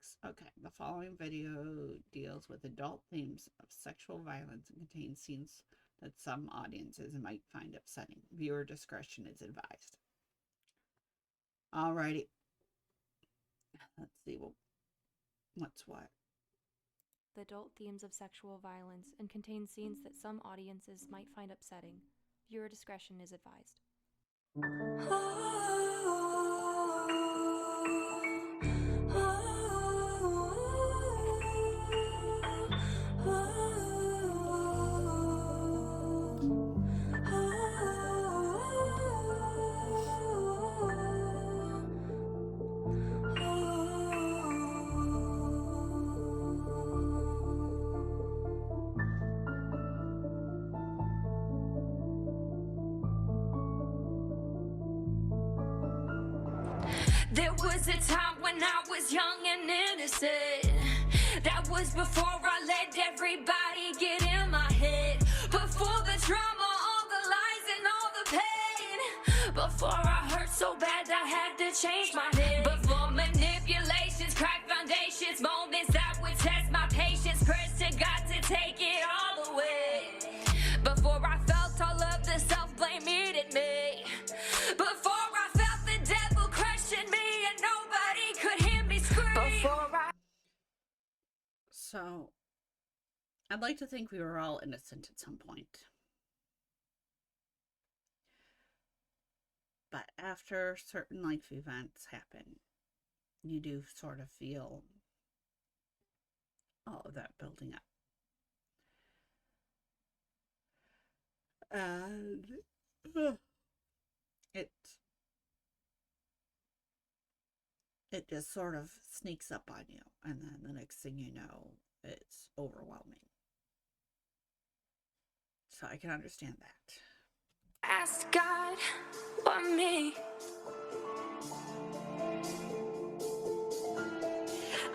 6. Okay, the following video deals with adult themes of sexual violence and contains scenes that some audiences might find upsetting. Viewer discretion is advised. Alrighty. Let's see what's what. The adult themes of sexual violence and contains scenes that some audiences might find upsetting. Viewer discretion is advised. There was a time when I was young and innocent. That was before I let everybody get in my head. Before the drama, all the lies and all the pain. Before I hurt so bad I had to change my name. Before manipulations, cracked foundations, moments that would test my patience. Prayers to God to take it all away. Before I felt all of the self-blame eating me. Before I felt the devil crushing me and nobody could hear me scream. So, I'd like to think we were all innocent at some point. But after certain life events happen, you do sort of feel all of that building up. And it just sort of sneaks up on you, and then the next thing you know, it's overwhelming. So I can understand that. Ask God for me.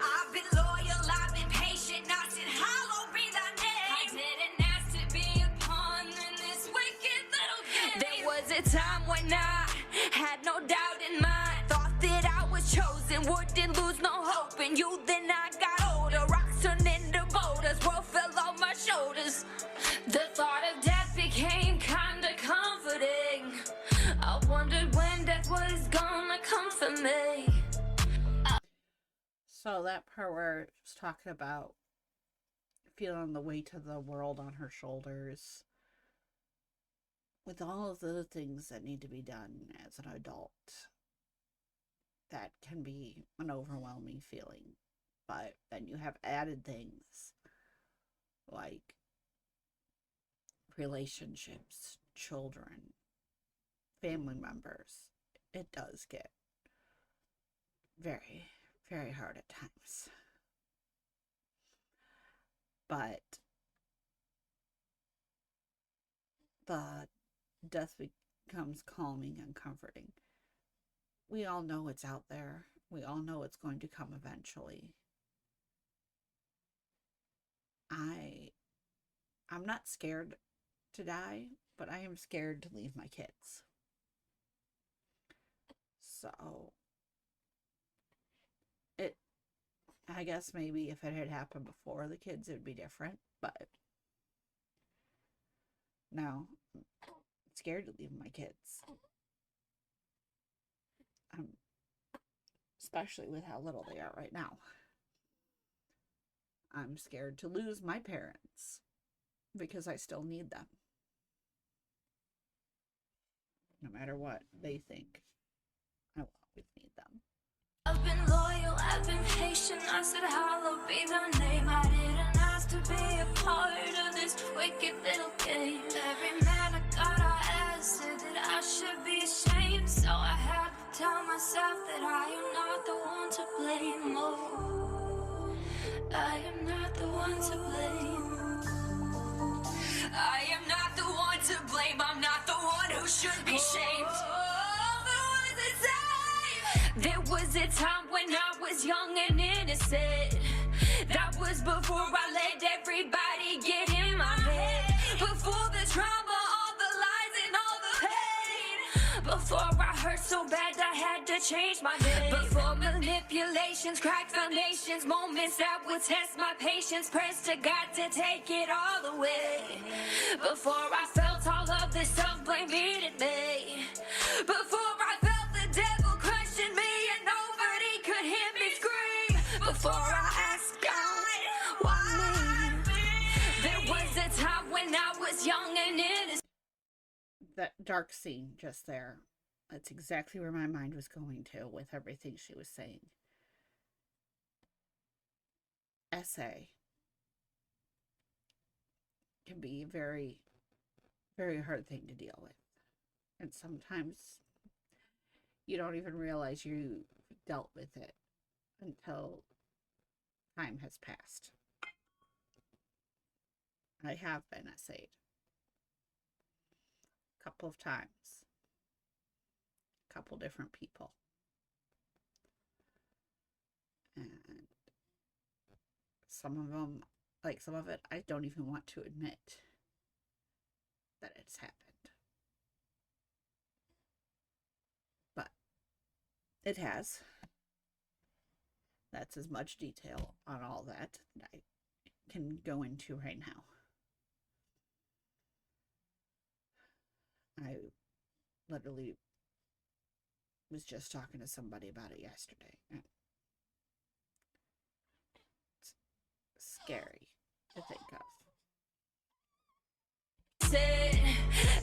I've been loyal, I've been patient, I said hallowed be thy name. I didn't ask to be a pawn in this wicked little game. There was a time when I had no doubt in mind. Thought that I was chosen, wouldn't lose no hope in you. Then I got older, rocks turned into boulders, world fell off my shoulders. The thought of death became kinda comforting. I wondered when death was gonna come for me. So that part where it's talking about feeling the weight of the world on her shoulders, with all of the things that need to be done as an adult, that can be an overwhelming feeling. But then you have added things like relationships, children, family members. It does get very, very hard at times. But the death becomes calming and comforting. We all know it's out there. We all know it's going to come eventually. I'm not scared to die, but I am scared to leave my kids. So, I guess maybe if it had happened before the kids, it would be different, but no, I'm scared to leave my kids. Especially with how little they are right now. I'm scared to lose my parents because I still need them. No matter what they think, I will always need them. I've been loyal, I've been patient, I said hallowed be thy name. I didn't ask to be a part of this wicked little game. Every man I got, I asked, said that I should be ashamed. So I had to tell myself that I am not the one to blame. Oh, I am not the one to blame. I am not the one to blame, I'm not the one who should be shamed. There was a time when I was young and innocent. That was before I let everybody get in my head. Before the trauma, all the lies and all the pain. Before I hurt so bad I had to change my name. Before manipulations, cracked foundations, moments that would test my patience, pressed to God to take it all away. Before I felt all of this self-blame eating me. Before I felt the devil crushing me and nobody could hear me scream. Before I asked God, why me? There was a time when I was young and innocent. That dark scene just there. That's exactly where my mind was going to with everything she was saying. Essay can be a very, very hard thing to deal with. And sometimes you don't even realize you dealt with it until time has passed. I have been essayed a couple of times, a couple different people. And some of them, like some of it, I don't even want to admit that it's happened. But it has. That's as much detail on all that I can go into right now. I literally was just talking to somebody about it yesterday. It's scary to think of.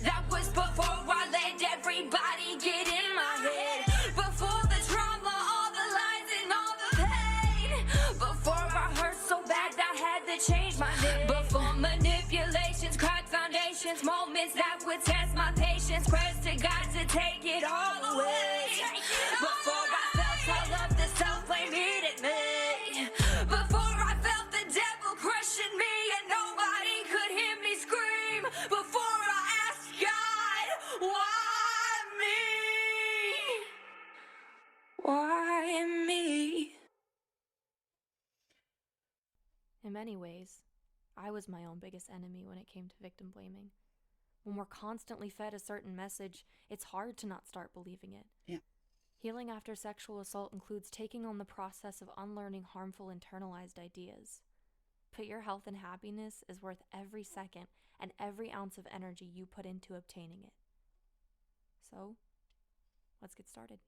That was before I let everybody get in my head. Before the trauma, all the lies and all the pain. Before I hurt so bad I had to change my name. Before manipulations, cracked foundations, moments that would test my patience, pressed to God to take it all away. Before I felt all of the self-blame eating me. Before I felt the devil crushing me and nobody could hear me scream. Before I asked God, why me? Why me? In many ways, I was my own biggest enemy when it came to victim blaming. When we're constantly fed a certain message, it's hard to not start believing it. Yeah. Healing after sexual assault includes taking on the process of unlearning harmful internalized ideas. But your health and happiness is worth every second and every ounce of energy you put into obtaining it. So, let's get started.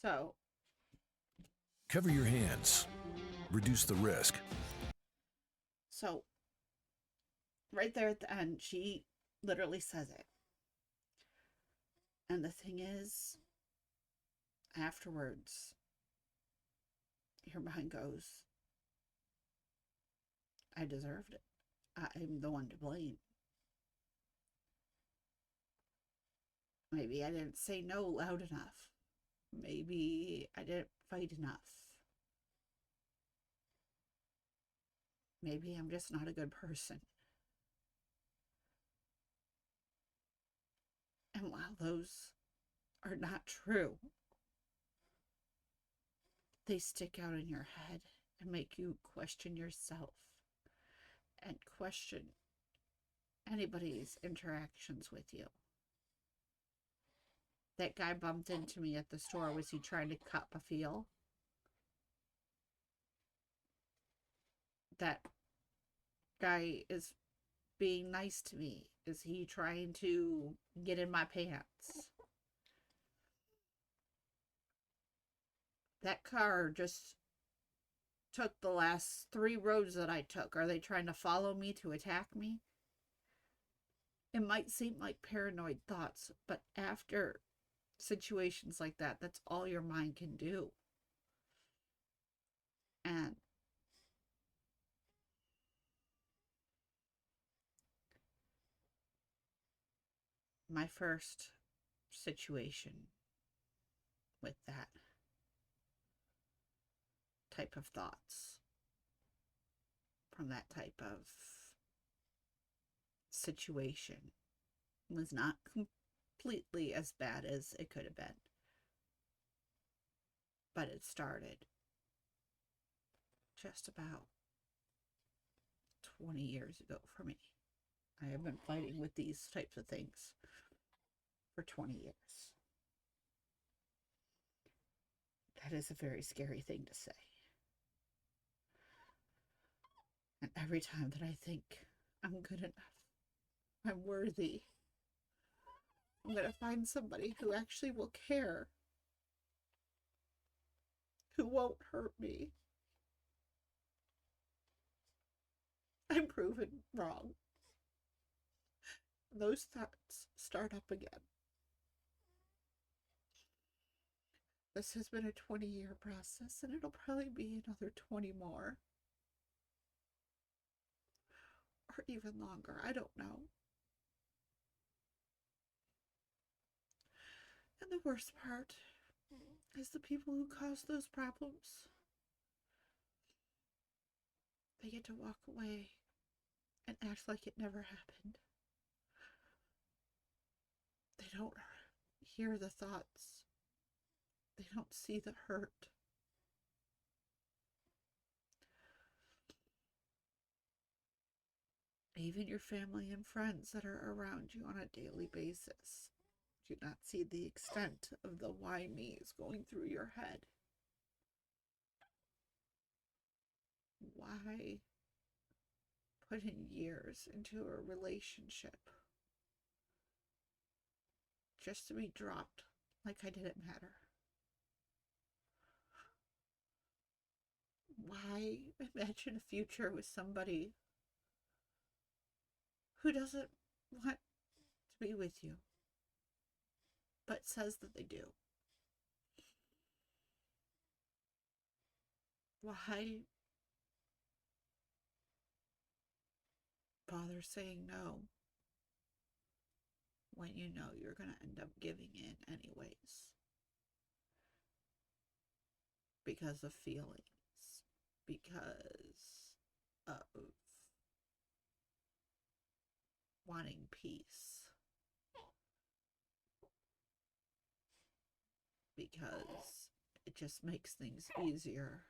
So, Cover your hands. Reduce the risk. So, right there at the end, she literally says it. And the thing is, afterwards, your mind goes, I deserved it. I'm the one to blame. Maybe I didn't say no loud enough. Maybe I didn't fight enough. Maybe I'm just not a good person. And while those are not true, they stick out in your head and make you question yourself and question anybody's interactions with you. That guy bumped into me at the store. Was he trying to cut a feel? That guy is being nice to me. Is he trying to get in my pants? That car just took the last 3 roads that I took. Are they trying to follow me to attack me? It might seem like paranoid thoughts, but after situations like that, that's all your mind can do. And my first situation with that type of thoughts, from that type of situation, was not completely as bad as it could have been. But it started just about 20 years ago for me. I have been fighting with these types of things for 20 years. That is a very scary thing to say. And every time that I think I'm good enough, I'm worthy, I'm going to find somebody who actually will care, who won't hurt me, I'm proven wrong. Those thoughts start up again. This has been a 20-year process, and it'll probably be another 20 more. Or even longer, I don't know. And the worst part is the people who cause those problems. They get to walk away and act like it never happened. They don't hear the thoughts. They don't see the hurt. Even your family and friends that are around you on a daily basis do not see the extent of the why me's going through your head. Why put in years into a relationship just to be dropped like I didn't matter? Why imagine a future with somebody who doesn't want to be with you, but says that they do? Why bother saying no when you know you're going to end up giving in anyways? Because of feelings, because of wanting peace, because it just makes things easier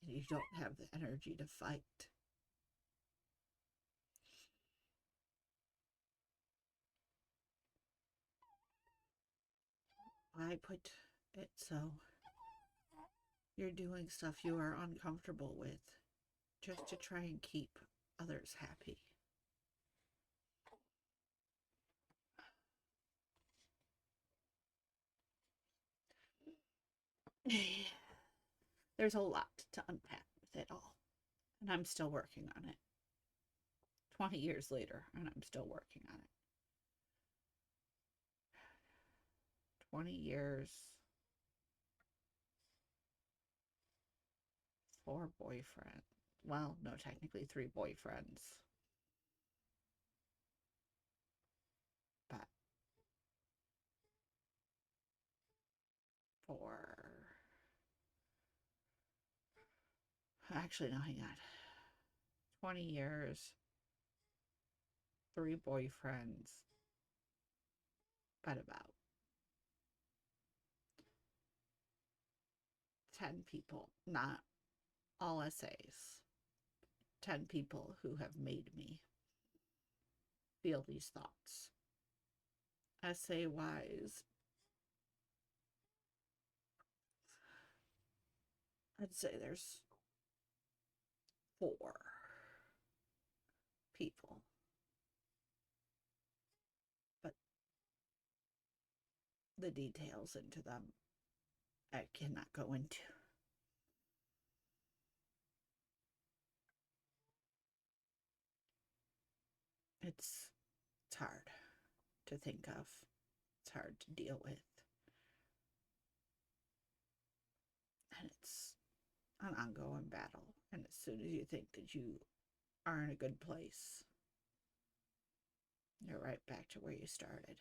and you don't have the energy to fight. I put it so you're doing stuff you are uncomfortable with just to try and keep others happy. There's a lot to unpack with it all, and I'm still working on it. 20 years later, and I'm still working on it. 20 years, 4 boyfriends. Well, no, technically 3 boyfriends. But 4. Actually, no, hang on. 20 years, 3 boyfriends, but about 10 people, not all essays. 10 people who have made me feel these thoughts. Essay wise, I'd say there's 4 people. But the details into them I cannot go into. It's hard to think of. It's hard to deal with. And it's an ongoing battle. And as soon as you think that you are in a good place, you're right back to where you started.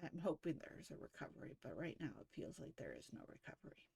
I'm hoping there's a recovery, but right now it feels like there is no recovery.